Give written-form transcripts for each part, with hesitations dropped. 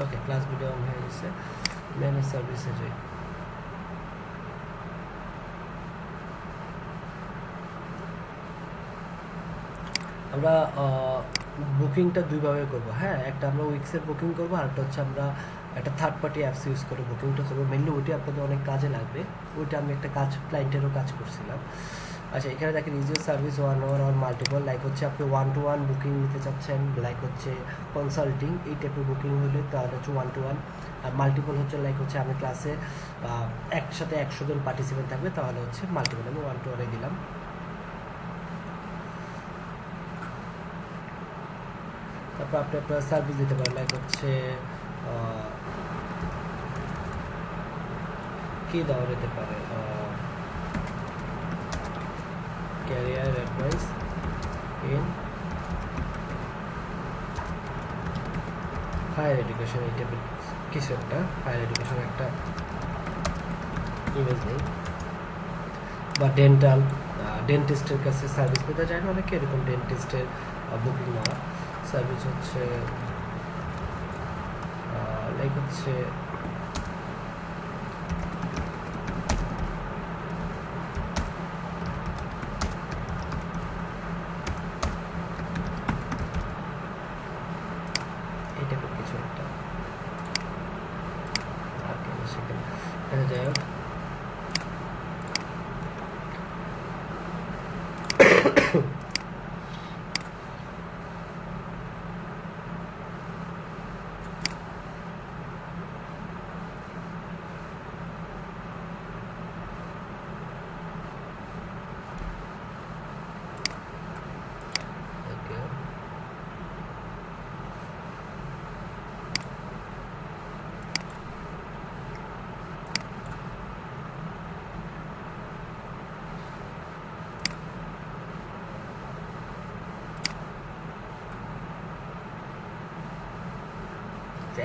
Okay, class video on হয়ে গেছে। Manage সার্ভিসে যাই। আমরা বুকিংটা দুইভাবে করবো। হ্যাঁ, একটা আমরা উইক্সের বুকিং করবো, আর একটা হচ্ছে আমরা একটা থার্ড পার্টি অ্যাপস ইউজ করে বুকিংটা করবো। মেনলি ওইটি আপনাদের অনেক কাজে লাগবে। ওইটা আমি একটা কাজ ক্লায়েন্টেরও কাজ করছিলাম। আচ্ছা, এখানে দেখেন ইজিও সার্ভিস ওয়ান ওয়ার আর মাল্টিপল, লাইক হচ্ছে আপনি 1-to-1 বুকিং নিতে চাচ্ছেন, লাইক হচ্ছে কনসাল্টিং এই টাইপের বুকিং হলে তাহলে হচ্ছে 1-to-1। আর মাল্টিপল হচ্ছে লাইক হচ্ছে আমি ক্লাসে একসাথে 100 জন পার্টিসিপেন্ট থাকবে, তাহলে হচ্ছে মাল্টিপল আমি 1-to-1 দিলাম। তারপর আপনি আপনার সার্ভিস দিতে পারেন, লাইক হচ্ছে কি দেওয়া যেতে পারে, career advice in higher education, এই টাইপের কিছু একটা হায়ার এডুকেশন একটা ইমেজ নেই। বা ডেন্টিস্টের কাছে সার্ভিস পেতে চায় না অনেকে, এরকম ডেন্টিস্টের বুকিং নেওয়া সার্ভিস হচ্ছে লাইক হচ্ছে এই টাইপের কিছু একটা। সেখানে যাই হোক,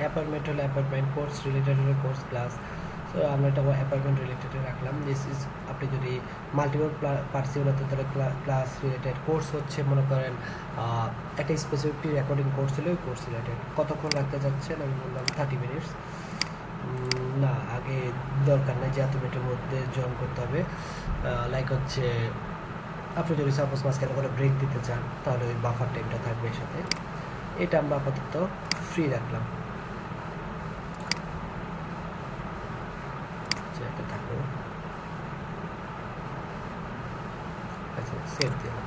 অ্যাপার্টমেন্ট হলে অ্যাপার্টমেন্ট, কোর্স রিলেটেড হলে কোর্স ক্লাস। সো আমরা এটা অ্যাপার্টমেন্ট রিলেটেডে রাখলাম। দিস ইজ আপনি যদি মাল্টিপল পার্সিপল হতে তাহলে ক্লাস রিলেটেড, কোর্স হচ্ছে মনে করেন একটা স্পেসিফিক রেকর্ডিং কোর্স হলে ওই কোর্স রিলেটেড। কতক্ষণ রাখতে চাচ্ছেন? আমি বললাম 30 মিনিটস। না, আগে দরকার নেই যে এত মিনিটের মধ্যে জয়েন করতে হবে। লাইক হচ্ছে আপনি যদি সাপোজ মাঝখানে করে ব্রেক দিতে চান তাহলে ওই বাফার টাইমটা থাকবে এর সাথে। এটা আমরা আপাতত ফ্রি রাখলাম, একটা থাকলো। আচ্ছা, সেভ দিলাম।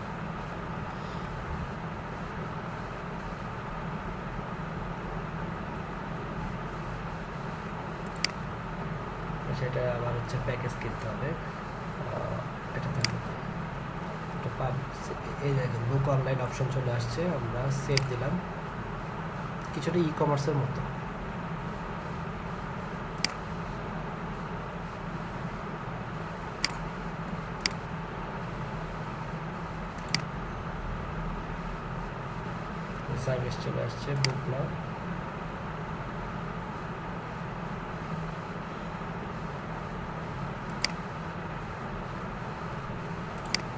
সেটা আবার হচ্ছে প্যাকেজ কিনতে হবে। এটা থাকবে, এই দেখেন বুক অনলাইন অপশন চলে আসছে, আমরা সেভ দিলাম। কিছুটা ই কমার্সের মতো। সার্ভিস চলে আসছে, বুক নাও।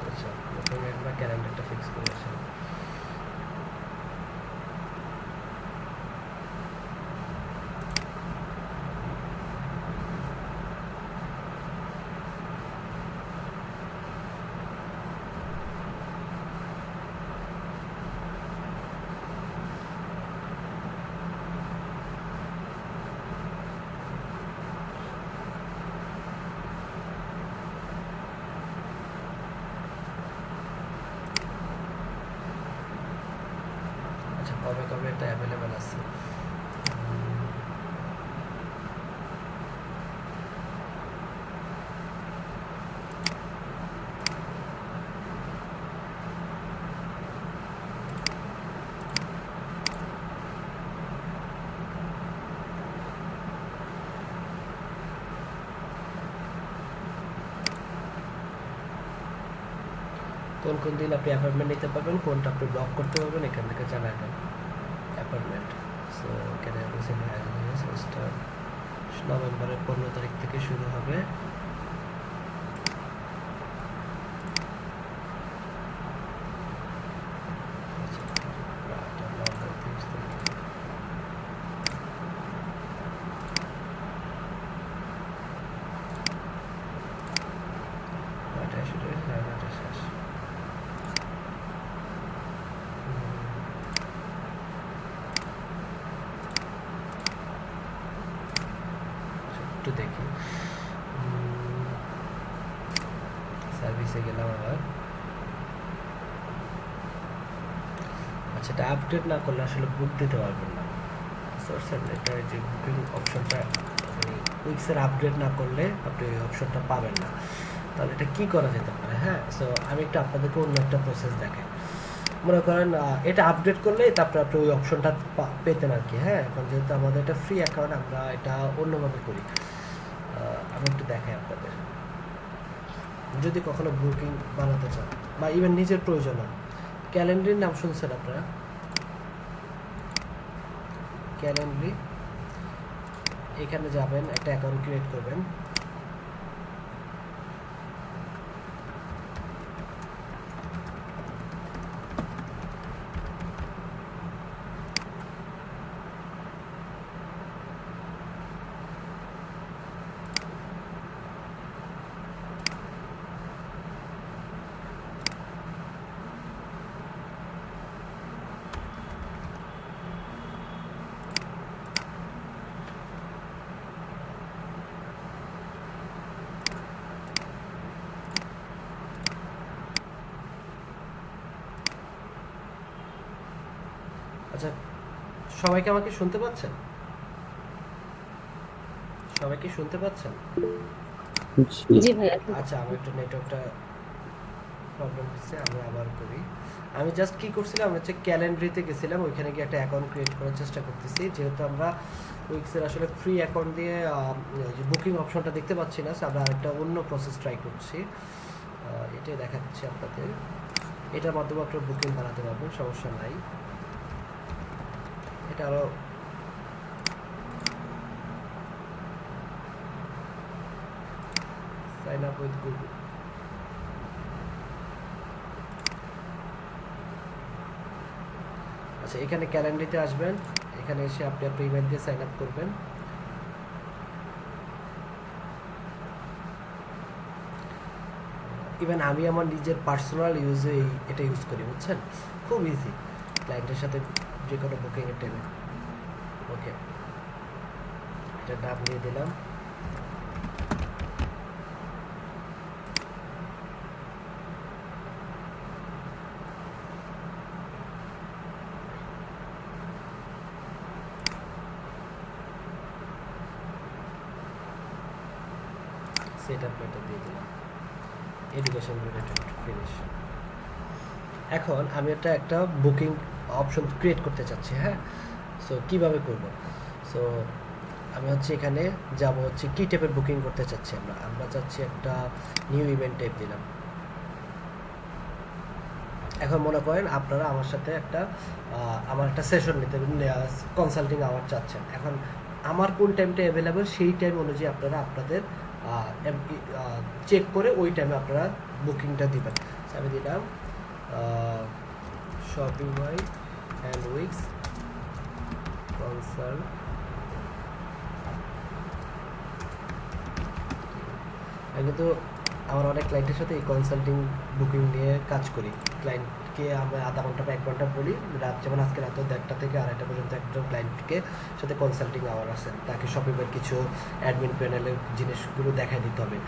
আচ্ছা, প্রথমে আমরা ক্যালেন্ডারটা ফিক্স করে আসি। আচ্ছা, কবে কবে এটা অ্যাভেলেবেল আছে? কোন কোন দিন আপনি অ্যাপয়েন্টমেন্ট নিতে পারবেন, কোনটা আপনি ব্লক করতে পারবেন, এখান থেকে জানাবেন। অ্যাপয়েন্টমেন্ট, সো এখানে স্টার্ট নভেম্বরের 15 তারিখ থেকে শুরু হবে। একটু দেখি, সার্ভিসে গেলাম আবার। আচ্ছা, এটা আপডেট না করলে আসলে বুক দিতে পারবেন না। এটা যে বুকিং অপশনটা মানে উইক্সের আপডেট না করলে আপনি ওই অপশনটা পাবেন না। তাহলে এটা কি করা যেতে পারে? হ্যাঁ, সো আমি একটু আপনাদেরকে অন্য একটা প্রসেস দেখাই। মনে করেন এটা আপডেট করলে তারপরে আপনি ওই অপশনটা পেতেন আর কি। হ্যাঁ, এখন যেহেতু আমাদের এটা ফ্রি অ্যাকাউন্ট, আমরা এটা অন্যভাবে করি। আমি একটু দেখাই আপনাদের। যদি কখনো বুকিং বানাতে চান বা ইভেন নিজের প্রয়োজন হয়, ক্যালেন্ডারির নাম শুনছেন আপনারা? ক্যালেন্ডারি, এখানে যাবেন, একটা অ্যাকাউন্ট ক্রিয়েট করবেন। আচ্ছা, সবাইকে আমাকে শুনতে পাচ্ছেন? সবাইকে শুনতে পাচ্ছেন? জি ভাইয়া। আচ্ছা, আমি একটু নেটওয়ার্কটা প্রবলেম হচ্ছে, আমি আবার করি। আমি জাস্ট কি করছিলাম, আমি হচ্ছে ক্যালেন্ডারিতে গেছিলাম, ওইখানে গিয়ে একটা অ্যাকাউন্ট ক্রিয়েট করার চেষ্টা করতেছি। যেহেতু আমরা উইক্সের আসলে ফ্রি অ্যাকাউন্ট দিয়ে যে বুকিং অপশনটা দেখতে পাচ্ছি না, আমরা আরেকটা অন্য প্রসেস ট্রাই করছি। এটাই দেখাচ্ছি আপনাদের। এটার মাধ্যমে আপনারা বুকিং বানাতে পারবেন, সমস্যা নাই। এটা আরও সাইন আপ উইথ গুগল। আচ্ছা, এখানে ক্যালেন্ডারিতে আসবেন, এখানে এসে আপনি আপনার ইমেল দিয়ে সাইন আপ করবেন। ইভেন আমি আমার নিজের পার্সোনাল ইউজে এটা ইউজ করি, বুঝছেন? খুব ইজি, ক্লায়েন্টের সাথে যে কোনো বুকিংয়ের টাইমে। ওকে, এটা নাম দিয়ে দিলাম। সেট আপ এটা দিয়ে দিলাম, এডুকেশন রিলেটেড, ফিনিশ। এখন আমি একটা বুকিং অপশন ক্রিয়েট করতে চাচ্ছি। হ্যাঁ, সো কিভাবে করব? সো আমি হচ্ছে এখানে যাব, হচ্ছে কি টাইপের বুকিং করতে চাচ্ছি। আমরা চাচ্ছি একটা নিউ ইভেন্ট টাইপ দিলাম। এখন মনে করেন আপনারা আমার সাথে আমার একটা সেশন নিতে, কনসাল্টিং আওয়ার চাচ্ছেন। এখন আমার কোন টাইমটা অ্যাভেলেবল, সেই টাইম অনুযায়ী আপনারা আপনাদের চেক করে ওই টাইমে আপনারা বুকিংটা দিবেন। আমি দিলাম শপিফাই অ্যান্ড উইক্স কনসাল্ট। আমি কিন্তু আমার অনেক ক্লায়েন্টের সাথে এই কনসাল্টিং বুকিং নিয়ে কাজ করি। ক্লায়েন্টকে আমরা আধা ঘন্টা বা 1 ঘন্টা বলি, রাত যেমন আজকে রাত 1টা থেকে 2:30 পর্যন্ত একজন ক্লায়েন্টকে সাথে কনসাল্টিং আওয়ার আছে। তাকে শপিংয়ের কিছু অ্যাডমিন প্যানেলের জিনিসগুলো দেখাই দিতে হবে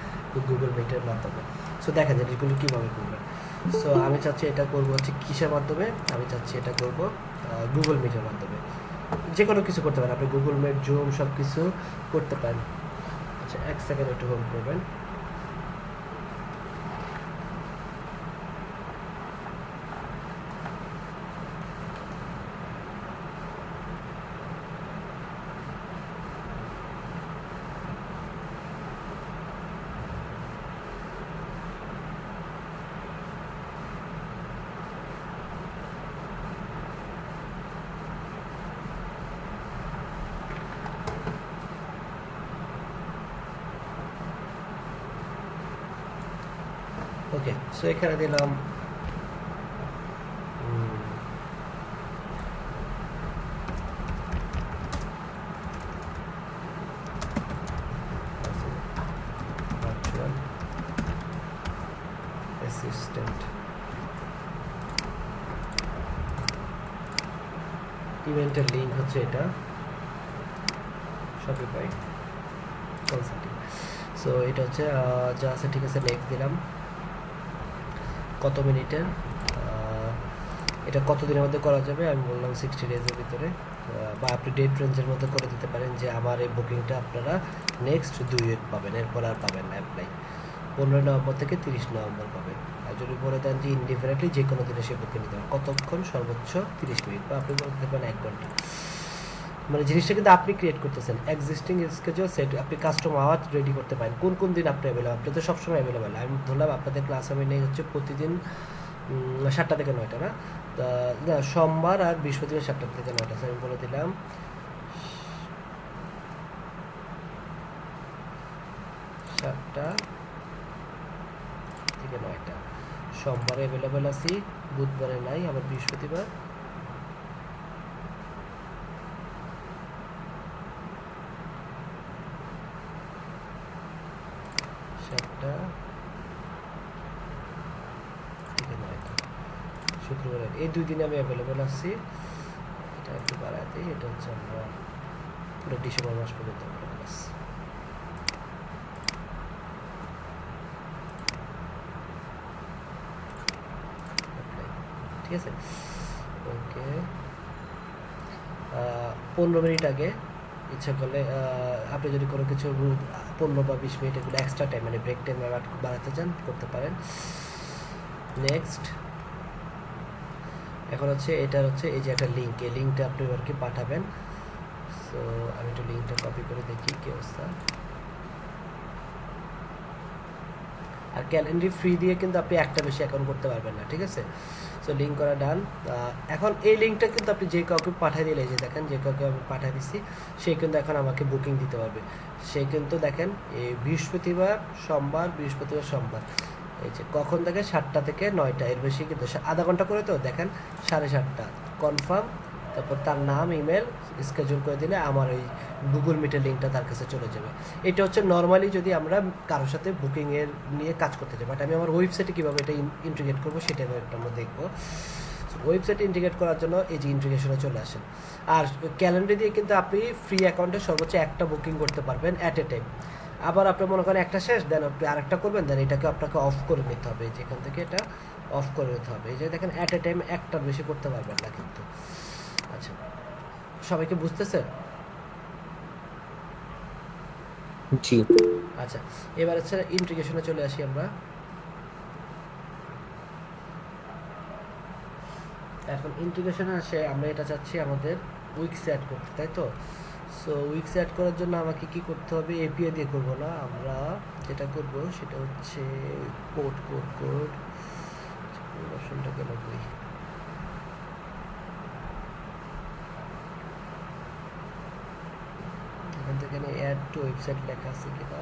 গুগল মিটের মাধ্যমে। সো দেখেন জিনিসগুলো কীভাবে করবেন। সো আমি চাচ্ছি এটা করবো হচ্ছে কিসের মাধ্যমে, আমি চাচ্ছি এটা করব গুগল মিটের মাধ্যমে। যে কোনো কিছু করতে পারেন আপনি, গুগল মিট, জুম, সব কিছু করতে পারেন। আচ্ছা, 1 সেকেন্ড একটু হোল্ড করবেন। ওকে, সো এখানে দিলাম ভার্চুয়াল অ্যাসিস্ট্যান্ট ইভেন্টের লিঙ্ক হচ্ছে এটা শপিফাই কনসাল্টিং। সো এটা হচ্ছে যা আছে ঠিক আছে, নেক্সট দিলাম। কত মিনিটের, এটা কতদিনের মধ্যে করা যাবে আমি বললাম 60 ডেজের ভিতরে, বা আপনি ডেট রেঞ্জের মধ্যে করে দিতে পারেন যে আমার এই বুকিংটা আপনারা নেক্সট 2 উইক পাবেন, এরপর আর পাবেন না অ্যাপ্লাই। 15 নভেম্বর থেকে 30 নভেম্বর পাবেন। আর যদি বলে দেন যে ইনডিফারেন্টলি যে কোনো দিনে সে বুকিং নিতে পারেন, কতক্ষণ, সর্বোচ্চ 30 মিনিট, বা আপনি বলে দিতে পারেন 1 ঘন্টা। মানে জিনিসটা কিন্তু আপনি ক্রিয়েট করতেছেন, এক্সিস্টিং স্কেজুয়াল সেট আপনি কাস্টম আওয়াজ রেডি করতে পারেন, কোন কোন দিন আপনি অ্যাভেলেবল। আপনি তো সবসময় অ্যাভেলেবল। আমি ধরলাম আপনাদের ক্লাস আমি নেই হচ্ছে প্রতিদিন 7টা থেকে 9টা, না না সোমবার আর বৃহস্পতিবার 7টা থেকে 9টা। আমি বলে দিলাম 7টা থেকে 9টা। সোমবারে অ্যাভেলেবল আছি, বুধবারে নাই, আবার বৃহস্পতিবার শুক্রবার, এই 2 দিনে আমি অ্যাভেলেবল আছি। এটা একটু বাড়ায় দিই, এটা হচ্ছে আমরা পুরো ডিসেম্বর মাস পর্যন্ত অ্যাভেলেবল আছি। ঠিক আছে, ওকে। 15 মিনিট আগে ইচ্ছা করলে আপনি যদি কোনো কিছু 15 বা 20 মিনিট এগুলো এক্সট্রা টাইম মানে ব্রেক টাইম বাড়াতে চান করতে পারেন। নেক্সট এখন হচ্ছে এটা হচ্ছে এই যে একটা লিঙ্ক, এই লিঙ্কটা আপনি এবারকে পাঠাবেন। সো আমি একটু লিঙ্কটা কপি করে দেখি কি অবস্থা। আর ক্যালেন্ডার ফ্রি দিয়ে কিন্তু আপনি একটা বেশি অ্যাকাউন্ট করতে পারবেন না, ঠিক আছে। সো লিঙ্ক করা ডান। এখন এই লিঙ্কটা কিন্তু আপনি যে কাউকে পাঠিয়ে দিলে, যে দেখেন যে কাউকে আমি পাঠিয়ে দিচ্ছি, সে কিন্তু এখন আমাকে বুকিং দিতে পারবে। সে কিন্তু দেখেন এই বৃহস্পতিবার সোমবার, বৃহস্পতিবার সোমবার, এই যে কখন থেকে 7টা থেকে 9টা, এর বেশি কিন্তু আধা ঘন্টা করে, তো দেখেন 7:30 কনফার্ম, তারপর তার নাম ইমেল স্কেজুল করে দিলে আমার ওই গুগল মিটের লিঙ্কটা তার কাছে চলে যাবে। এটা হচ্ছে নর্মালি যদি আমরা কারোর সাথে বুকিংয়ের নিয়ে কাজ করতে চাই, বাট আমি আমার ওয়েবসাইটে কীভাবে এটা ইন্টিগ্রেট করবো সেটা আমরা দেখবো। ওয়েবসাইটে ইন্টিগ্রেট করার জন্য এই যে ইন্টিগ্রেশনে চলে আসেন। আর ক্যালেন্ডার দিয়ে কিন্তু আপনি ফ্রি অ্যাকাউন্টে সর্বোচ্চ একটা বুকিং করতে পারবেন অ্যাট এ টাইম। আবার আপনি মনে করেন একটা শেষ, দেন আপনি আরেকটা করবেন, দেন এটাকে আপনাকে অফ করে নিতে হবে, যেখান থেকে এটা অফ করে নিতে হবে। এই যে দেখেন অ্যাট এ টাইম একটার বেশি করতে পারবেন না কিন্তু। আচ্ছা, সবাইকে বুঝতেছে? জি। আচ্ছা, এবার হচ্ছে ইন্টিগ্রেশনে চলে আসি আমরা। এখন ইন্টিগ্রেশনে আসে আমরা এটা চাচ্ছি আমাদের উইকস অ্যাড করতে, তাই তো। সো উইকস অ্যাড করার জন্য আমাকে কি করতে হবে, এপিআই দিয়ে করবো না, আমরা যেটা করব সেটা হচ্ছে কোড কোড কোড অপশনটাকে লাগবে। এখান থেকে অ্যাড টু ওয়েবসাইট লেখা আছে কিনা,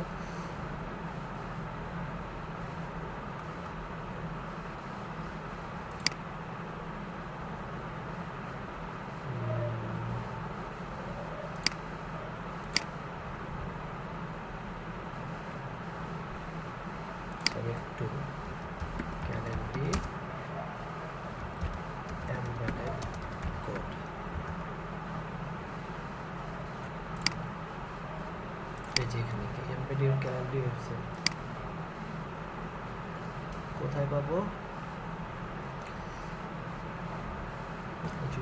একটু ক্যালেন্ডার এমবেডেড কোড। এই যে এখানে এমবেডেড ক্যালেন্ডার ওয়েবসাইট কোথায় পাবো,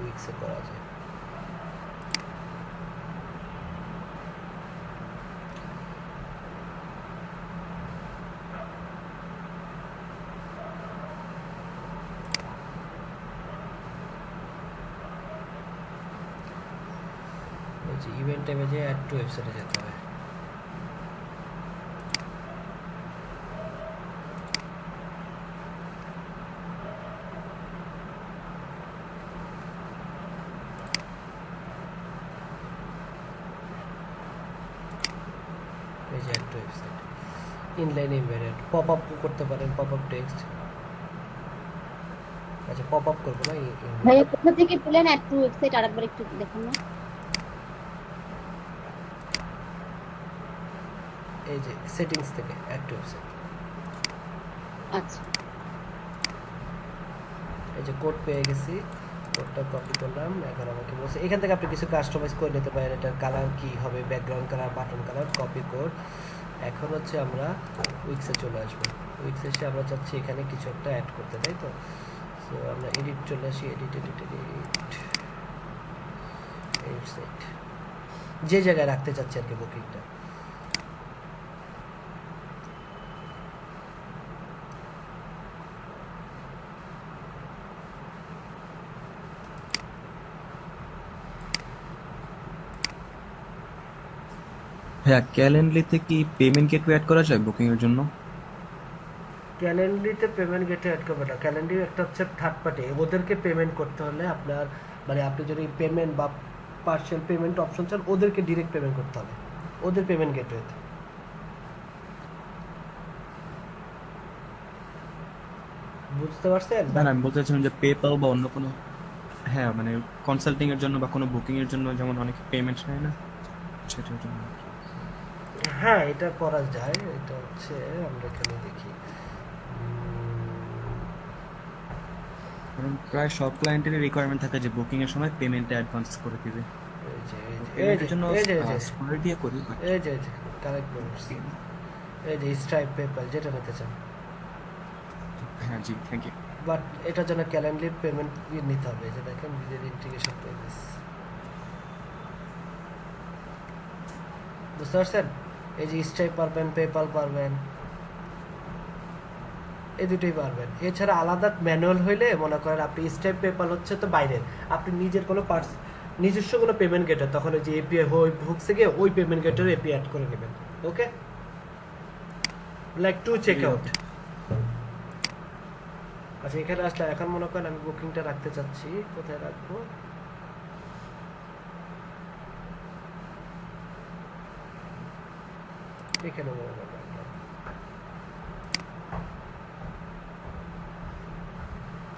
উইক্সে করা যায়। ইভেন্ট টাইমে যে অ্যাড টু ওয়েবসাইটে যেতে হবে। এই যে add to website, inline embedded, pop up করতে পারেন, পপ আপ টেক্সট। আচ্ছা, পপ আপ করবো না। ভাইয়া কোথা থেকে পেলেন অ্যাড টু ওয়েবসাইট, আরেকবার একটু দেখুন না। এই যে সেটিংস থেকে অ্যাড টু ওয়েবসাইট। আচ্ছা, এই যে কোড পেয়ে গেছি, কোডটা কপি করলাম। এখন আমাকে বলছে এখান থেকে আপনি কিছু কাস্টমাইজ করে নিতে পারেন, এটার কালার কি হবে, background colour, button colour, copy code. এখন হচ্ছে আমরা উইক্সে চলে আসবো। উইক্সে এসে আমরা চাচ্ছি এখানে কিছু একটা অ্যাড করতে, তাই তো? সো আমরা এডিট চলে আসি, এডিট সেট, যে জায়গায় রাখতে চাচ্ছি আর কি বুকিংটা। হ্যাঁ, ক্যালেন্ডারিতে কি পেমেন্ট গেটওয়ে অ্যাড করা যায় বুকিং এর জন্য? ক্যালেন্ডারিতে পেমেন্ট গেটওয়ে অ্যাড করবে না, ক্যালেন্ডারি একটা হচ্ছে থার্ড পার্টি, ওদেরকে পেমেন্ট করতে হলে আপনার মানে আপনি যদি পেমেন্ট বা পার্সিয়াল পেমেন্ট অপশন চান ওদেরকে ডিরেক্ট পেমেন্ট করতে হবে, ওদের পেমেন্ট গেটওয়েতে। বুঝতে পারছেন? না না, আমি বলতে চাচ্ছিলাম যে পেপ্যাল বা অন্য কোনো, হ্যাঁ মানে কনসাল্টিং এর জন্য বা কোনো বুকিং এর জন্য যেমন অনেকে পেমেন্ট নেয় না, সেটার জন্য। হ্যাঁ, এটা করা যায়। এটা হচ্ছে আমরা এখানে দেখি, কারণ প্রায় সব ক্লায়েন্টেরই রিকোয়ারমেন্ট থাকে যে বুকিং এর সময় পেমেন্টটা অ্যাডভান্স করে দিবে। এই যে পেমেন্টের জন্য স্কোয়ার দিয়ে করি। এই যে কারেক্ট বলছি, এই যে স্ট্রাইপ পেপ্যাল যেটা নিতে চান। হ্যাঁ জি, থ্যাংক ইউ। বাট এটার জন্য ক্যালেন্ডারি পেমেন্ট নিতে হবে। যে দেখেন ইন্টিগ্রেশন পেমেন্ট, বুঝতে পারছেন? এই যে স্ট্রাইপ পারবেন, পেপাল পারবেন, এই দুটোই পারবেন। এছাড়া আলাদা ম্যানুয়াল হইলে মনে করেন আপনি স্ট্রাইপ পেপাল হচ্ছে তো বাইরের, আপনি নিজের কোনো নিজস্ব কোনো পেমেন্ট গেটার, তখন ওই যে এপিআই হুকসে গিয়ে ওই পেমেন্ট গেটার এপিআই অ্যাড করে নেবেন। ওকে, লাইক টু চেক আউট। আচ্ছা, এখানে আসলে এখন মনে করেন আমি বুকিংটা রাখতে চাচ্ছি, কোথায় রাখবো? এখানে মনে করেন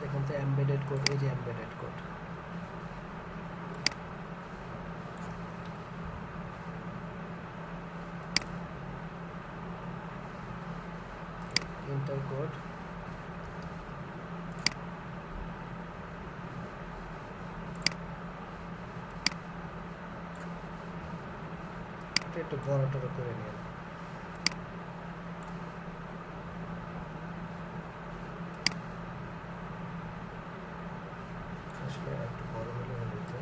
এখন তো এমবেডেড কোড, এই যে এমবেডেড কোড, এন্টার কোড, একটু বড় টড় করে নিন। আসলে একটু বড় হলে হতো।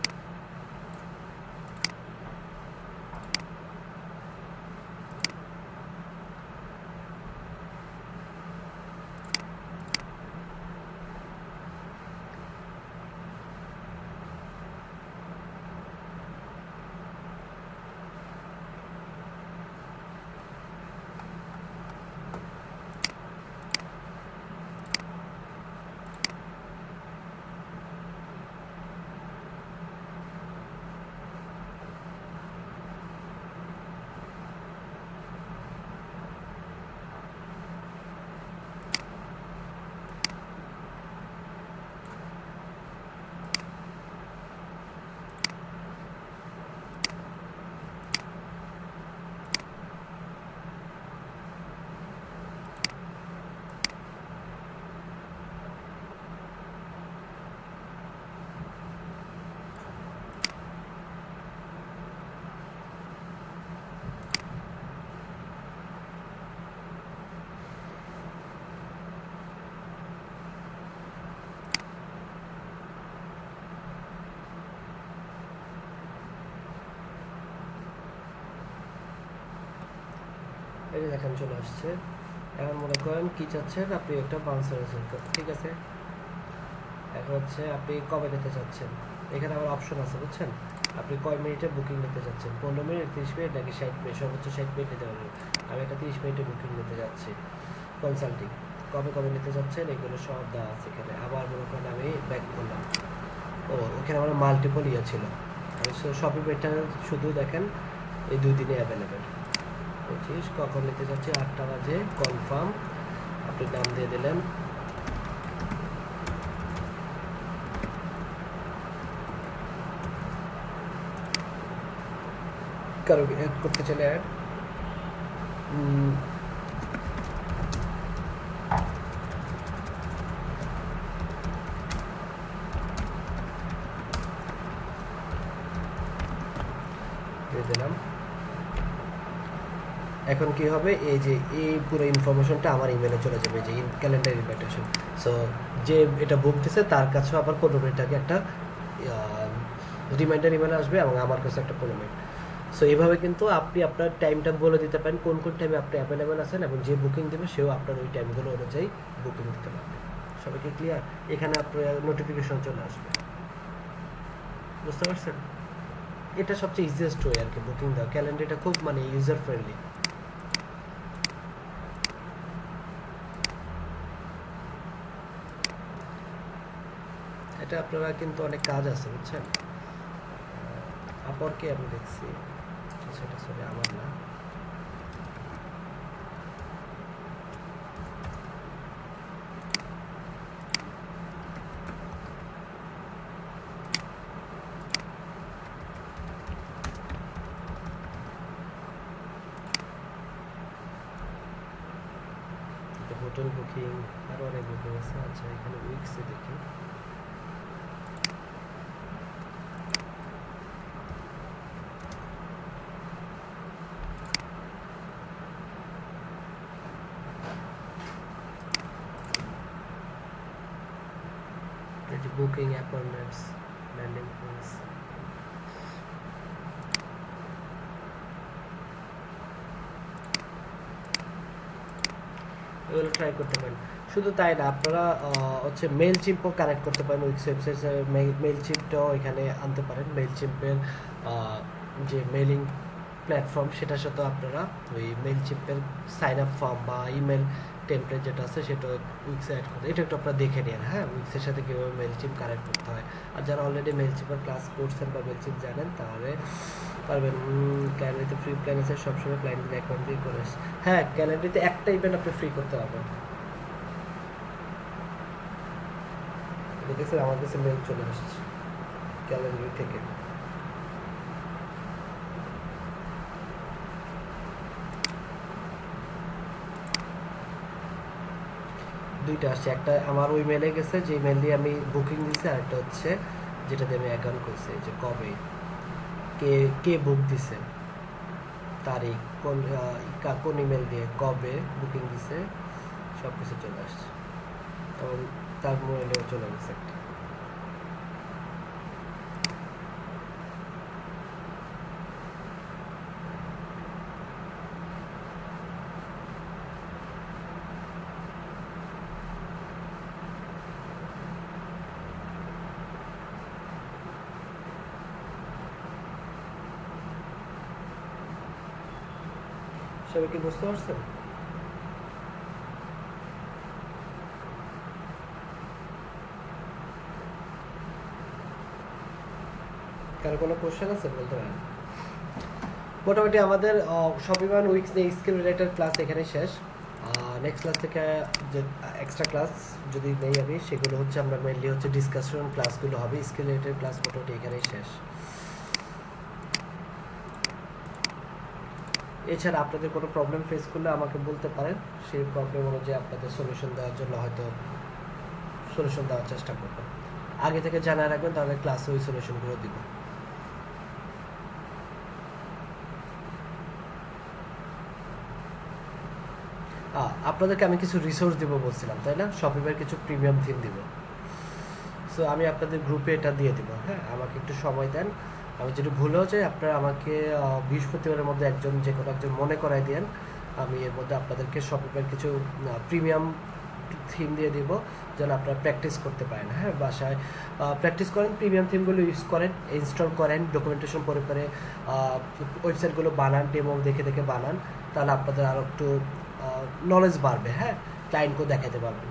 এই যে দেখেন চলে আসছে। এখন মনে করেন কি চাচ্ছেন আপনি, একটা বাউন্সার আছে, ঠিক আছে? এখন হচ্ছে আপনি কবে নিতে চাচ্ছেন, এখানে আবার অপশন আছে বুঝছেন, আপনি কয় মিনিটে বুকিং নিতে চাচ্ছেন, 15 মিনিট, 30 মিনিট নাকি 60 মিনিট, সর্বোচ্চ 60 মিনিট নিতে পারবেন। আমি একটা 30 মিনিটে বুকিং নিতে যাচ্ছি। কনসাল্টিং কবে কবে নিতে চাচ্ছেন এগুলো সব দেওয়া আছে এখানে। আবার মনে করেন আমি ব্যাক করলাম, ওখানে আমার মাল্টিপল ইয়ে ছিল। আমি শপিং পেজটা শুধু দেখেন এই 2 দিনে অ্যাভেলেবেল। 25 কখন নিতে চাচ্ছি, 8টা বাজে, কনফার্ম, আপনি দাম দিয়ে দিলেন। কারো অ্যাড করতে চাইলে অ্যাড, দিয়ে দিলাম। এখন কি হবে, এই যে এই পুরো ইনফরমেশনটা আমার ইমেলে চলে যাবে, যে ক্যালেন্ডার ইনভাইটেশন। সো যে এটা বুক দিছে তার কাছেও আবার 15 মিনিট আগে একটা রিমাইন্ডার ইমেল আসবে এবং আমার কাছে একটা 15 মিনিট। সো এইভাবে কিন্তু আপনি আপনার টাইমটা বলে দিতে পারেন কোন কোন টাইমে আপনি অ্যাভেলেবেল আছেন, এবং যে বুকিং দেবে সেও আপনার ওই টাইমগুলো অনুযায়ী বুকিং দিতে পারবে। সবাইকে ক্লিয়ার? এখানে আপনার নোটিফিকেশন চলে আসবে, বুঝতে পারছেন? এটা সবচেয়ে ইজিয়েস্ট ওয়ে আর কি বুকিং দেওয়া। ক্যালেন্ডারটা খুব মানে ইউজার ফ্রেন্ডলি। এটা আপনারা কিন্তু অনেক কাজ আছে বুঝছেন। আপরকে আমি দেখছি, সেটা সরি আমার না। হোটেল বুকিং আরো অনেক বুকিং আছে। আচ্ছা এখানে উইকসে দেখি। বুকিং অ্যাপয়েন্টমেন্টস, ল্যান্ডিং প্লেস, এগুলো ট্রাই করতে পারেন। শুধু তাই না, আপনারা হচ্ছে মেল চিম্পও কানেক্ট করতে পারেন উইক্স ওয়েবসাইটে। মেল চিম্পটাও এখানে আনতে পারেন। মেল চিম্পের যে মেলিং প্ল্যাটফর্ম সেটার সাথে আপনারা ওই মেল চিম্পের সাইন আপ ফর্ম বা ইমেল টেমপ্লেট যেটা আছে সেটা উইক্সে অ্যাড করতে, এটা একটু আপনারা দেখে নিন। হ্যাঁ, উইক্সের সাথে কীভাবে মেল চিম্প কানেক্ট করতে হয়। আর যারা অলরেডি মেল চিম্পের ক্লাস করছেন বা মেল চিম্প জানেন তাহলে পারবেন। ক্যালেন্ডারিতে ফ্রি প্ল্যান আছে, সবসময় প্ল্যান দিয়ে অ্যাকাউন্ট দিয়ে করে। হ্যাঁ, ক্যালেন্ডারিতে একটা ইভেন্ট আপনি ফ্রি করতে পারবেন। দেখেছেন আমার কাছে মেল চলে আসছে ক্যালেন্ডারি থেকে। দুইটা আসছে, একটা আমার ওই মেলে গেছে যে মেল দিয়ে আমি বুকিং দিয়েছি, আর একটা হচ্ছে যেটা দিয়ে আমি অ্যাকাউন্ট করছি, যে কবে কে কে বুক দিছে, তারিখ, কোন ইমেল দিয়ে কবে বুকিং দিছে, সব কিছু চলে আসছে। এবং তার মোবাইলেও চলে গেছে একটা। সবাই কি বুঝতে পারছেন? কারো কোনো কোশ্চেন আছে বলতে পারেন। মোটামুটি আমাদের শপিং উইক্স নিয়ে স্কিল রিলেটেড ক্লাস এখানে শেষ। নেক্সট ক্লাস থেকে যে এক্সট্রা ক্লাস যদি নেই আমি, সেগুলো হচ্ছে আমরা মেনলি হচ্ছে ডিসকাশন ক্লাসগুলো হবে। স্কিল রিলেটেড ক্লাস মোটামুটি এখানেই শেষ। এছাড়া আপনাদের কোনো প্রবলেম ফেস করলে আমাকে বলতে পারেন, সেই প্রবলেম অনুযায়ী আপনাদের সলিউশন দেওয়ার জন্য হয়তো সলিউশন দেওয়ার চেষ্টা করবেন। আগে থেকে জানায় রাখবেন, তাহলে ক্লাসে ওই সলিউশনগুলো দিব। আপনাদেরকে আমি কিছু রিসোর্স দিব বলছিলাম, তাই না? শপিংয়ের কিছু প্রিমিয়াম থিম দিব। সো আমি আপনাদের গ্রুপে এটা দিয়ে দিব। হ্যাঁ, আমাকে একটু সময় দেন। আমি যদি ভুলেও যাই, আপনারা আমাকে বৃহস্পতিবারের মধ্যে যে কোনো একজন মনে করাই দেন। আমি এর মধ্যে আপনাদেরকে শপিংয়ের কিছু প্রিমিয়াম থিম দিয়ে দিব, যেন আপনারা প্র্যাকটিস করতে পারেন। হ্যাঁ, বাসায় প্র্যাকটিস করেন, প্রিমিয়াম থিমগুলো ইউজ করেন, ইনস্টল করেন, ডকুমেন্টেশন পরে ওয়েবসাইটগুলো বানান, ডেমো দেখে দেখে বানান, তাহলে আপনাদের আরও একটু নলেজ বাড়বে। হ্যাঁ, ক্লায়েন্টকেও দেখাতে পারবেন।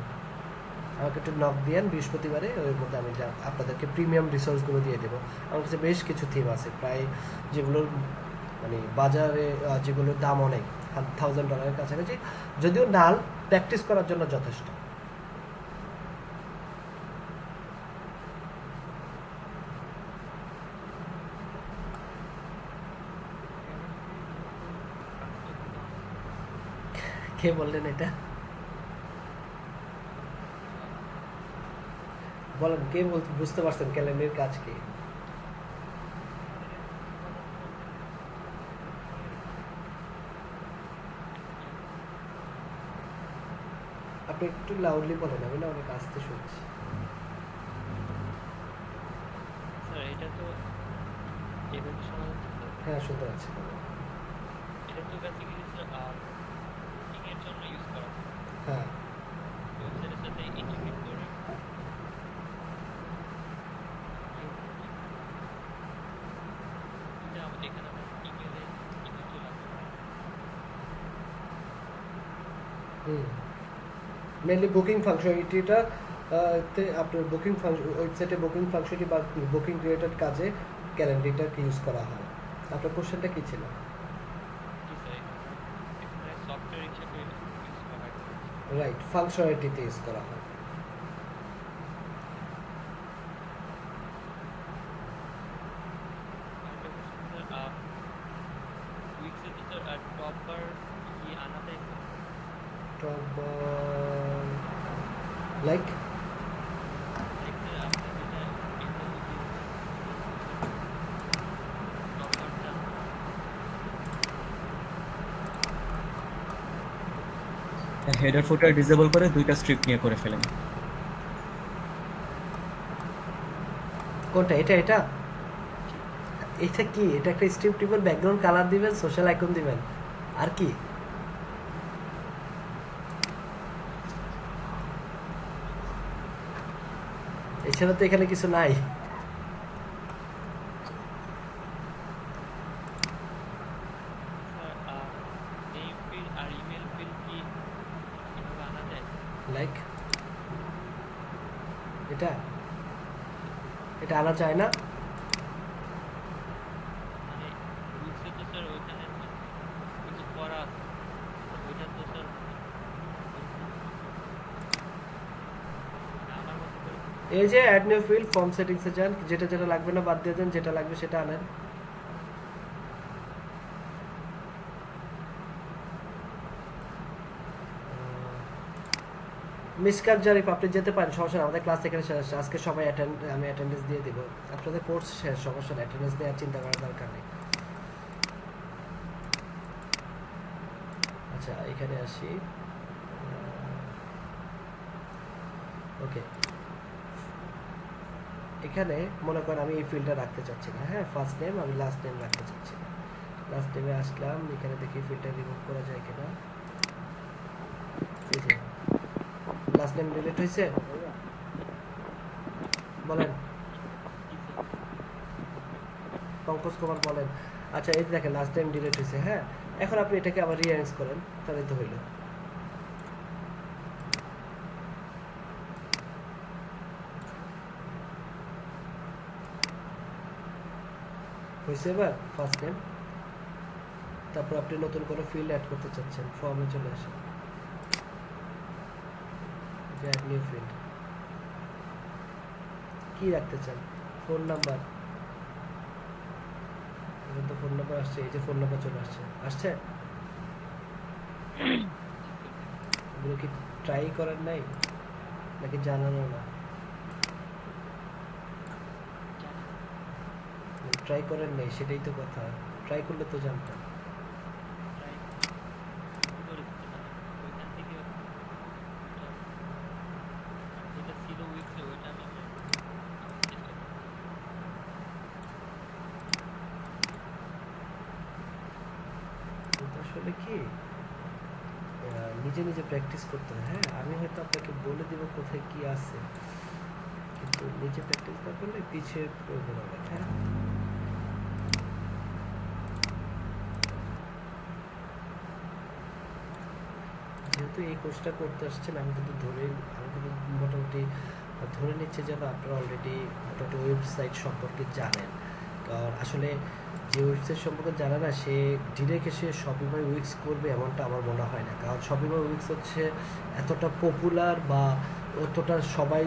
আমাকে একটু নক দিয়েন বৃহস্পতিবারে, ওর মধ্যে আমি আপনাদেরকে প্রিমিয়াম রিসোর্সগুলো দিয়ে দেবো। আমার কাছে বেশ কিছু থিম আছে, প্রায় যেগুলোর মানে বাজারে যেগুলোর দাম অনেক, $1000 কাছাকাছি, যদিও নাল প্র্যাকটিস করার জন্য যথেষ্ট। কে বললেন এটা? বলেন, কে বুঝতে পারছেন ক্যালেন্ডারের কাজ কি? আপনি একটু লাউডলি বলেন, আমি না অনেক আস্তে শুনছি। স্যার এটা তো এভাবে শোনা যাচ্ছে স্যার। হ্যাঁ শুনতে পাচ্ছি। এটা তো বেসিক্যালি স্যার বুকিং এর জন্য ইউজ করা হয় হ্যাঁ ওয়েবসাইটের সাথে ইন্টিগ্রেট করে। এটা এখানে আমার ইমেল চলে আসবে। মেনলি বুকিং ফাংশনালিটিটা তে আপনার বুকিং ওয়েবসাইটে বুকিং ফাংশনালিটি বা বুকিং রিলেটেড কাজে ক্যালেন্ডারটাকে ইউজ করা হয়। আপনার কোশ্চেনটা কি ছিল? জি স্যার, এখানে সফটওয়্যার হিসেবে ইউজ করা হয়। রাইট, ফাংশনালিটিতে ইউজ করা হয়। আরেকটা কোশ্চেন স্যার, উইক্সে তো স্যার প্রপার কি আনা যায় sir? Top like like sir আপনি যেটা এটা যদি প্রপারটা হেডার ফুটার ডিসেবল করে দুইটা স্ট্রিপ নিয়ে করে ফেলেন। কোনটা? এটা এটা এটা কি? এটা একটা স্ট্রিপ টিপের ব্যাকগ্রাউন্ড কালার দিবেন, সোশ্যাল আইকন দিবেন, আর কি? এছাড়া তো এখানে কিছু নাই। স্যার নেম ফিল্ড আর ইমেল ফিল্ড কি এভাবে আনা যায়? লাইক এটা এটা আনা যায় না। মানে উইক্সে তো স্যার ওইখানে কিছু করা আছে, ওইটা তো স্যার আমার মতো করে এই যে অ্যাড নিউ ফিল্ড ফর্ম সেটিংসে যান, যেটা যেটা লাগবে না বাদ দিয়ে দেন, যেটা লাগবে সেটা আনেন। মিসকাত জারিফ, আপনি যেতে পারেন, সমস্যা নেই, আমাদের ক্লাস এখানে শেষ হচ্ছে। আজকে সবাই আমি অ্যাটেন্ডেন্স দিয়ে দিব। আপনাদের কোর্স শেষ, সমস্যা নেই, অ্যাটেন্ডেন্স দেওয়ার চিন্তা করার দরকার নেই। আচ্ছা এখানে আসি। ওকে, এখানে মনে করেন আমি এই ফিল্ডটা রাখতে চাচ্ছি না। হ্যাঁ, ফার্স্ট নেম আমি লাস্ট নেম রাখতে চাচ্ছি না। লাস্ট নেমে আসলাম, এখানে দেখি ফিল্ডটা রিমুভ করা যায় কিনা। লাস্ট নেম ডিলিট হয়েছে? বলেন পঙ্কজ কুমার বলেন। আচ্ছা এই যে দেখেন লাস্ট টাইম ডিলিট হয়েছে। হ্যাঁ, এখন আপনি এটাকে আবার রিঅ্যারেঞ্জ করেন, তাহলে তো হইল। হয়েছে এবার ফার্স্ট নেম। তারপর আপনি নতুন কোনো ফিল্ড অ্যাড করতে চাচ্ছেন, ফর্মে চলে আসেন, অ্যাড নিউ ফিল্ড। কি রাখতে চান? Phone number. এখানে তো ফোন নাম্বার আসছে, এই যে ফোন নাম্বার চলে আসছে। আসছে? এগুলো কি ট্রাই করার নাই নাকি জানানো না? ট্রাই করেন নাই, সেটাই তো কথা। ট্রাই করলে তো জানতাম। ট্রাই করে দিতে পারি ওইখান থেকে যেটা ছিল উইক্সে ওইটা আমি চেষ্টা করি। কিন্তু আসলে কি নিজে নিজে প্র্যাকটিস করতে হয়। হ্যাঁ, আমি হয়তো আপনাকে বলে দিব কোথায় কি আছে, কিন্তু নিজে প্র্যাকটিস না করলে পিছিয়ে পড়বে অনেক। হ্যাঁ, যেহেতু এই কোর্সটা করতে আসছেন, আমি কিন্তু মোটামুটি ধরে নিচ্ছি যেন আপনারা অলরেডি মোটামুটি ওয়েবসাইট সম্পর্কে জানেন। কারণ আসলে যে ওয়েবসাইট সম্পর্কে জানে না, সে ডিরেক্ট এসে শপিফাই উইক্স করবে এমনটা আমার মনে হয় না। কারণ শপিফাই উইক্স হচ্ছে এতটা পপুলার বা অতটা সবাই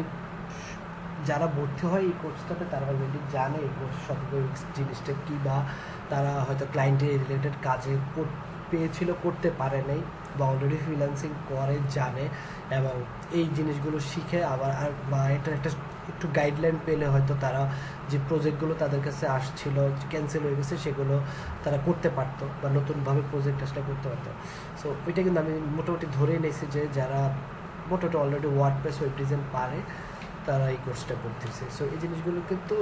যারা ভর্তি হয় এই কোর্সটাতে তারা অলরেডি জানে এই কোর্স শপিফাই উইক্স জিনিসটা কী, বা তারা হয়তো ক্লায়েন্টের রিলেটেড কাজে পেয়েছিল, করতে পারে নাই, বা অলরেডি ফ্রিল্যান্সিং করে জানে, এবং এই জিনিসগুলো শিখে আবার আর বা এটা একটা একটু গাইডলাইন পেলে হয়তো তারা যে প্রজেক্টগুলো তাদের কাছে আসছিল ক্যান্সেল হয়ে গেছে সেগুলো তারা করতে পারতো, বা নতুনভাবে প্রজেক্ট আসলে করতে পারতো। সো ওইটা কিন্তু আমি মোটামুটি ধরেই নিয়েছি যে যারা মোটামুটি অলরেডি ওয়ার্ডপ্রেস ওয়েব ডিজাইন পারে, তারা এই কোর্সটা করতেছে। সো এই জিনিসগুলো কিন্তু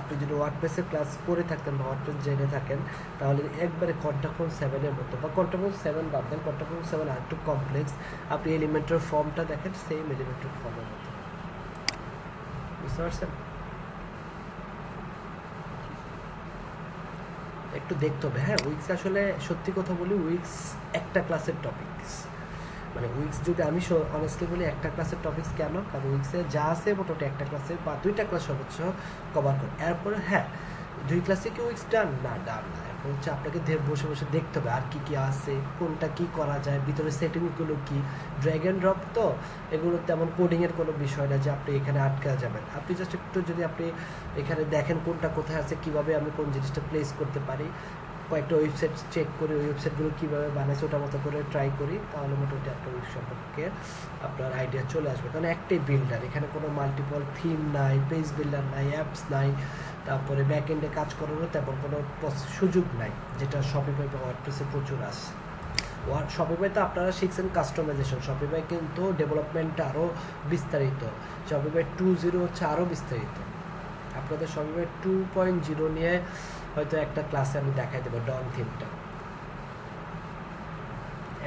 আপনি যদি ওয়ার্ডপ্রেসের ক্লাস করে থাকতেন বা ওয়ার্ডপ্রেস জেনে থাকেন, তাহলে একবারে কন্ট্রাফর্ম 7-এর মতো, বা কন্ট্রাফর্ম 7 বাদ দেন, কন্ট্রাফর্ম 7 আর একটু কমপ্লেক্স, আপনি এলিমেন্টের ফর্মটা দেখেন সেম এলিমেন্টের ফর্মের মতো, বুঝতে পারছেন? একটু দেখতে হবে। হ্যাঁ, উইক্স আসলে সত্যি কথা বলি, উইক্স একটা ক্লাসের টপিকস, মানে উইক্স যদি আমি অনেস্টলি বলি একটা ক্লাসের টপিকস। কেন? কারণ উইক্সে যা আছে মোটামুটি একটা ক্লাসের বা 2টা ক্লাস সর্বোচ্চ কভার করে। এরপরে হ্যাঁ 2 ক্লাসে কি উইক্স ডান না? ডান না। এখন হচ্ছে আপনাকে বসে বসে দেখতে হবে আর কি কি আছে, কোনটা কি করা যায়, ভিতরে সেটিংসগুলো কি, ড্র্যাগ অ্যান্ড ড্রপ তো এগুলো তেমন কোডিংয়ের কোনো বিষয় না যে আপনি এখানে আটকা যাবেন। আপনি জাস্ট একটু যদি আপনি এখানে দেখেন কোনটা কোথায় আছে, কিভাবে আমি কোন জিনিসটা প্লেস করতে পারি, কয়েকটা ওয়েবসাইট চেক করি, ওই ওয়েবসাইটগুলো কীভাবে বানাইছে ওটা মতো করে ট্রাই করি, তাহলে মোটামুটি একটা ওয়েব সম্পর্কে আপনার আইডিয়া চলে আসবে। কারণ একটাই বিল্ডার, এখানে কোনো মাল্টিপল থিম নাই, পেজ বিল্ডার নাই, অ্যাপস নাই, তারপরে ব্যাক এন্ডে কাজ করারও তেমন কোনো সুযোগ নাই, যেটা শপিফাই বা ওয়ার্ডপ্রেসে প্রচুর আছে। শপিফাইতে আপনারা শিখছেন কাস্টমাইজেশন, শপিফাই কিন্তু ডেভেলপমেন্টটা আরও বিস্তারিত, শপিফাই 2.0 হচ্ছে আরও বিস্তারিত। আপনাদের শপিফাই 2.0 নিয়ে হয়তো একটা ক্লাসে আমি দেখাই দেবো, ডন থিমটা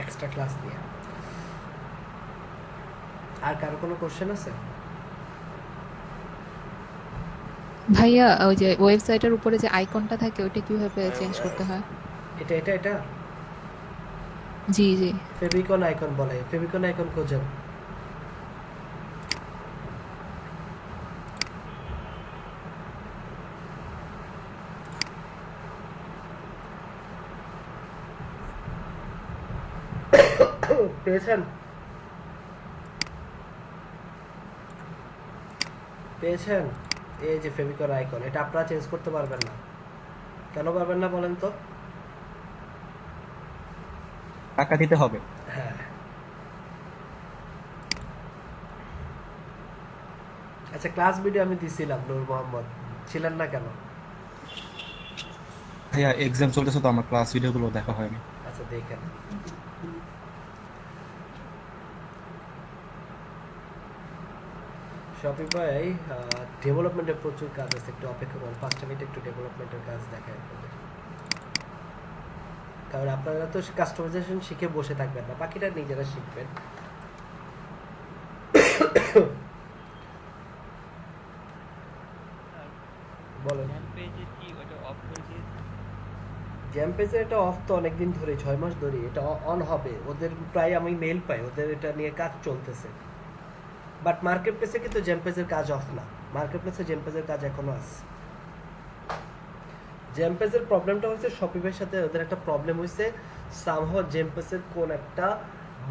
এক্সট্রা ক্লাস নিয়ে। আর কারো কোনো কোশ্চেন আছে? ভাইয়া ওই যে ওয়েবসাইটের উপরে যে আইকনটা থাকে ওইটা কিভাবে চেঞ্জ করতে হয়? এটা এটা এটা জি জি। ফেভিকন আইকন বলে, ফেভিকন আইকন খোঁজেন। পেয়েছেন? পেয়েছেন? এই যে ফেভিকন আইকন, এটা আপনারা চেঞ্জ করতে পারবেন না। কেন পারবেন না বলেন তো? টাকা দিতে হবে। হ্যাঁ, আচ্ছা ক্লাস ভিডিও আমি দিছিলাম, নূর মোহাম্মদ ছিলেন না কেন? ভাইয়া এক্সাম চলতেছে তো, আমার ক্লাস ভিডিওগুলো দেখা হয়নি। আচ্ছা দেখেন। শপিফাই ডেভেলপমেন্টের প্রচুর কাজ আছে, একটু অপেক্ষা করুন, 5 মিনিট একটু ডেভেলপমেন্টের কাজ দেখায় আপনাদের। কারণ আপনারা তো কাস্টমাইজেশন শিখে বসে থাকবেন না, বাকিটা নিজেরা শিখবেন। বলেন। পেজে কি ওটা অফ করে দিয়েছে? জ্যাম পেজে এটা অফ তো অনেকদিন ধরে, 6 মাস ধরে এটা অন হবে। ওদের প্রায় আমি মেল পাই, ওদের এটা নিয়ে কাজ চলতেছে। বাট মার্কেট প্লেসে কিন্তু জ্যাম পেজের কাজ অফ না, মার্কেট প্লেসে জ্যাম পেজের কাজ এখনো আছে। জ্যাম পেজের প্রবলেমটা হচ্ছে শপিফাইয়ের সাথে ওদের একটা প্রবলেম হয়েছে, সামহাও জ্যাম পেজের কোন একটা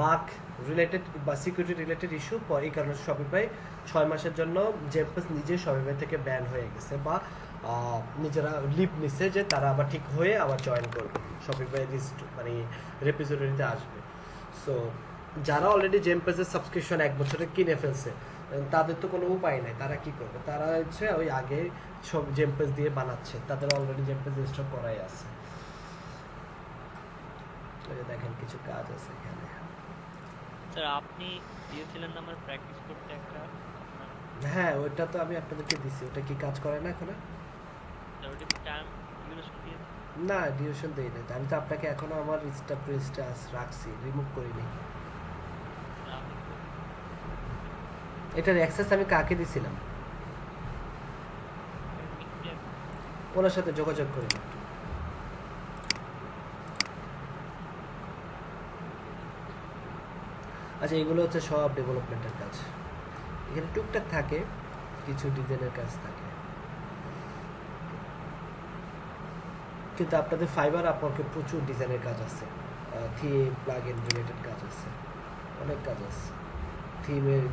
বাগ রিলেটেড বা সিকিউরিটি রিলেটেড ইস্যু, এই কারণে শপিফাই 6 মাসের জন্য জ্যাম পেজ নিজে শপিফাই থেকে ব্যান হয়ে গেছে, বা নিজেরা লিভ নিচ্ছে যে তারা আবার ঠিক হয়ে আবার জয়েন করবে, শপিফাই লিস্ট মানে রেপিজিটরিতে আসবে। সো যারা অলরেডি জেম পেজের সাবস্ক্রিপশন 1 বছরে কিনে ফেলছে, তাদের তো কোনো উপায় নাই, তারা কি করবে? তারা হচ্ছে ওই আগে সব জেম পেজ দিয়ে বানাচ্ছে, তাদের অলরেডি জেম পেজ ইনস্টল করাই আছে। দেখেন কিছু কাজ আছে এখানে। স্যার আপনি দিয়েছিলেন না আমার প্র্যাকটিস করতে একটা আপনার? হ্যাঁ ওইটা তো আমি আপনাদেরকে দিছি, ওটা কি কাজ করে না এখন? স্যার ওটা টাইম ডিউরেশন দিয়েছে? না ডিউরেশন দেই না, আমি তো আপনাকে এখনো আমার রিস্টা রাখছি, রিমুভ করিনি। আমি তো এটার অ্যাক্সেস আমি কাকে দিছিলাম? ওনার সাথে যোগাযোগ করি না। আচ্ছা এগুলো হচ্ছে সব ডেভেলপমেন্টের কাজ, এখানে টুকটাক থাকে কিছু ডিজাইনের কাজ থাকে, কিন্তু আপনাদের ফাইবার আপওয়ার্কে প্রচুর ডিজাইনের কাজ আছে, থিম প্লাগইন রিলেটেড কাজ আছে, অনেক কাজ আছে।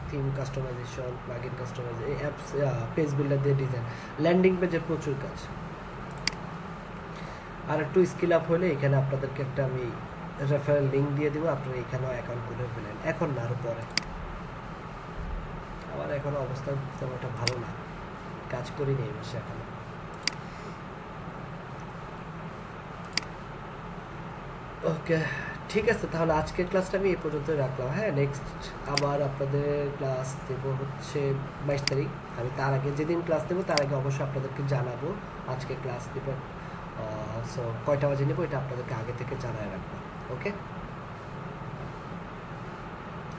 থিম কাস্টমাইজেশন, প্লাগইন কাস্টমাইজেশন, এই অ্যাপস পেজ বিল্ডার দিয়ে ডিজাইন, ল্যান্ডিং পেজের প্রচুর কাজ। আর একটু স্কিল আপ হলে এখানে আপনাদেরকে একটা আমি রেফারেল লিঙ্ক দিয়ে দেবো, আপনারা এখানেও অ্যাকাউন্ট খুলে ফেলেন, এখন না আরও পরে। আমার এখনো অবস্থা তেমন একটা ভালো না, কাজ করিনি এই মাসে এখনো। ওকে ঠিক আছে, তাহলে আজকের ক্লাসটা আমি এই পর্যন্তই রাখলাম। হ্যাঁ, নেক্সট আবার আপনাদের ক্লাস দেবো হচ্ছে 22 তারিখ। আমি তার আগে যেদিন ক্লাস দেবো তার আগে অবশ্যই আপনাদেরকে জানাবো আজকে ক্লাস দেবো। সো কয়টা বাজে নেবো এটা আপনাদেরকে আগে থেকে জানায় রাখবো। ওকে,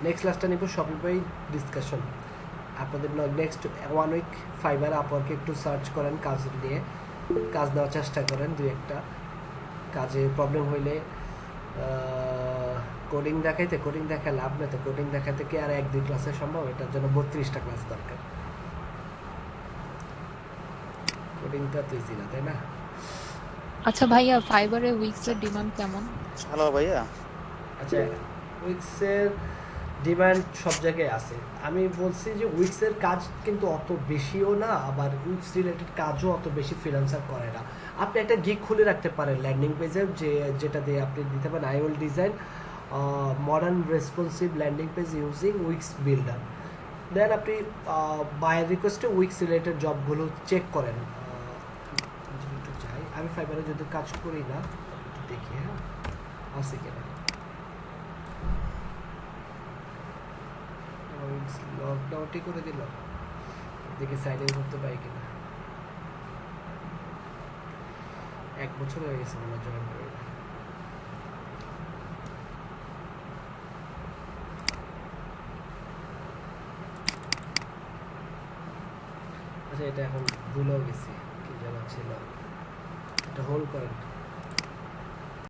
নেক্সট ক্লাসটা নেবো শপিফাই ডিসকাশন। আপনাদের নেক্সট 1 উইক ফাইবার আপওয়ার্কে একটু সার্চ করেন, কাজ নিয়ে কাজ নেওয়ার চেষ্টা করেন। দুই একটা কাজে প্রবলেম হইলে কোডিং দেখা লাভ না, তো কোডিং দেখাতে কি আর 1-2 ক্লাসে সম্ভব? এটার জন্য 32টা ক্লাস দরকার। কোডিংটা তো ইজি না, তাই না? আচ্ছা ভাইয়া, ফাইবারে উইক্সের ডিমান্ড কেমন? হ্যালো ভাইয়া। আচ্ছা, উইক্সের ডিমান্ড সব জায়গায় আছে। আমি বলছি যে উইক্সের কাজ কিন্তু অত বেশিও না, আবার উইক্স রিলেটেড কাজও অত বেশি ফ্রিল্যান্সার করে না। আপনি একটা গিগ খুলে রাখতে পারেন ল্যান্ডিং পেজে, যেটা দিয়ে আপনি দিতে পারেন I will design modern responsive landing page using Wix builder. Then আপনি বায়ার রিকোয়েস্টে উইক্স রিলেটেড জবগুলো চেক করেন। একটু চাই আমি ফাইবারে যদি কাজ করি না, একটু দেখি হ্যাঁ আছে কিনা। লকডাউনটি করে দিল, দেখে সাইন ইন করতে পারি কিনা। 1 বছর হয়ে গেছে আমরা জয়েন করে। আচ্ছা, এটা এখন ভুলেও গেছি কি যেন ছিল, এটা হোল্ড করেন।